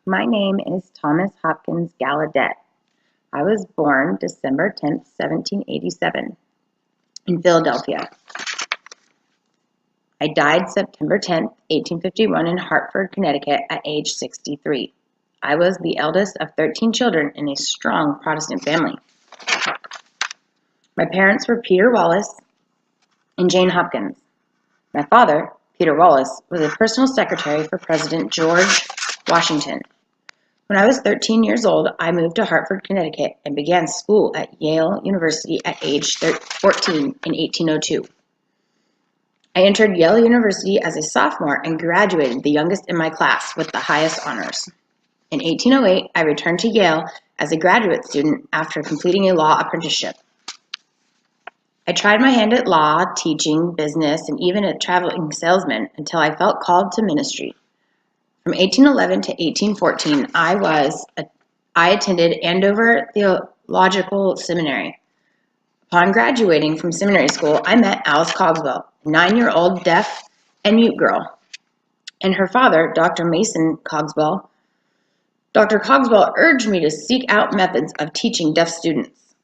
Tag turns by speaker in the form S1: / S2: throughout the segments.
S1: My name is Thomas Hopkins Gallaudet. I was born December 10th, 1787 in Philadelphia. I died September 10th, 1851 in Hartford, Connecticut at age 63. I was the eldest of 13 children in a strong Protestant family. My parents were Peter Wallace and Jane Hopkins. My father, Peter Wallace, was a personal secretary for President George Washington. When I was 13 years old, I moved to Hartford, Connecticut, and began school at Yale University at age 14 in 1802. I entered Yale University as a sophomore and graduated the youngest in my class with the highest honors. In 1808, I returned to Yale as a graduate student after completing a law apprenticeship. I tried my hand at law, teaching, business, and even at traveling salesman until I felt called to ministry. From 1811 to 1814, I attended Andover Theological Seminary. Upon graduating from seminary school, I met Alice Cogswell, a 9-year-old deaf and mute girl, and her father, Dr. Mason Cogswell. Dr. Cogswell urged me to seek out methods of teaching deaf students.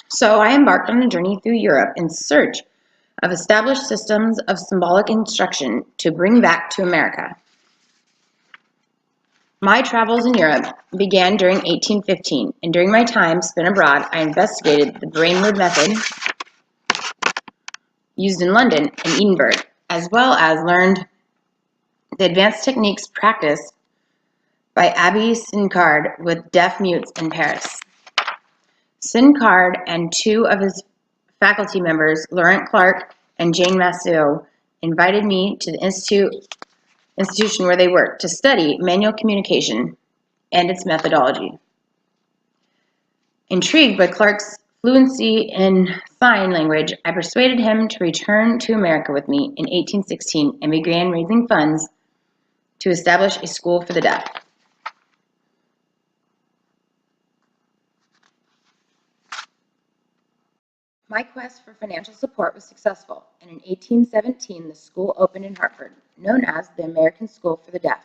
S1: So I embarked on a journey through Europe in search of established systems of symbolic instruction to bring back to America. My travels in Europe began during 1815, and during my time spent abroad, I investigated the brainword method used in London and Edinburgh, as well as learned the advanced techniques practiced by Abbé Sincard with deaf mutes in Paris. Sincard and two of his faculty members, Laurent Clark and Jane Massot, invited me to the institution where they worked to study manual communication and its methodology. Intrigued by Clark's fluency in sign language, I persuaded him to return to America with me in 1816 and began raising funds to establish a school for the deaf. My quest for financial support was successful, and in 1817 the school opened in Hartford, known as the American School for the Deaf.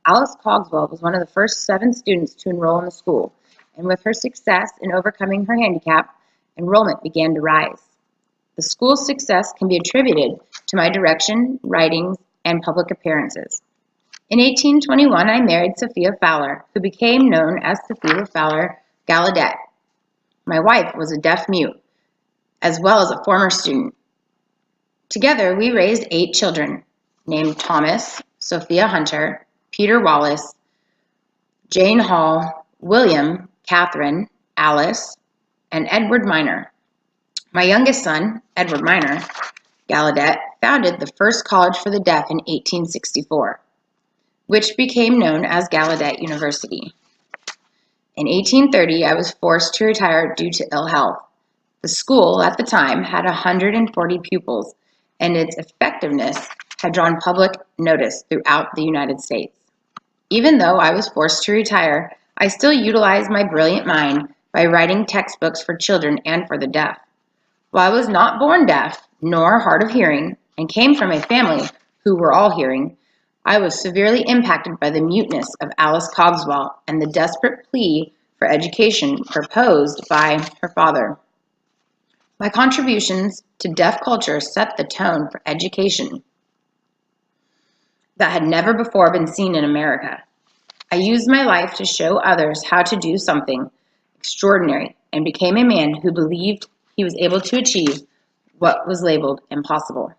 S1: Alice Cogswell was one of the first 7 students to enroll in the school, and with her success in overcoming her handicap, enrollment began to rise. The school's success can be attributed to my direction, writings, and public appearances. In 1821, I married Sophia Fowler, who became known as Sophia Fowler Gallaudet. My wife was a deaf mute, as well as a former student. Together, we raised 8 children, named Thomas, Sophia Hunter, Peter Wallace, Jane Hall, William, Catherine, Alice, and Edward Minor. My youngest son, Edward Minor Gallaudet, founded the first college for the deaf in 1864, which became known as Gallaudet University. In 1830, I was forced to retire due to ill health. The school at the time had 140 pupils, and its effectiveness had drawn public notice throughout the United States. Even though I was forced to retire, I still utilized my brilliant mind by writing textbooks for children and for the deaf. While I was not born deaf, nor hard of hearing, and came from a family who were all hearing, I was severely impacted by the muteness of Alice Cogswell and the desperate plea for education proposed by her father. My contributions to deaf culture set the tone for education that had never before been seen in America. I used my life to show others how to do something extraordinary and became a man who believed he was able to achieve what was labeled impossible.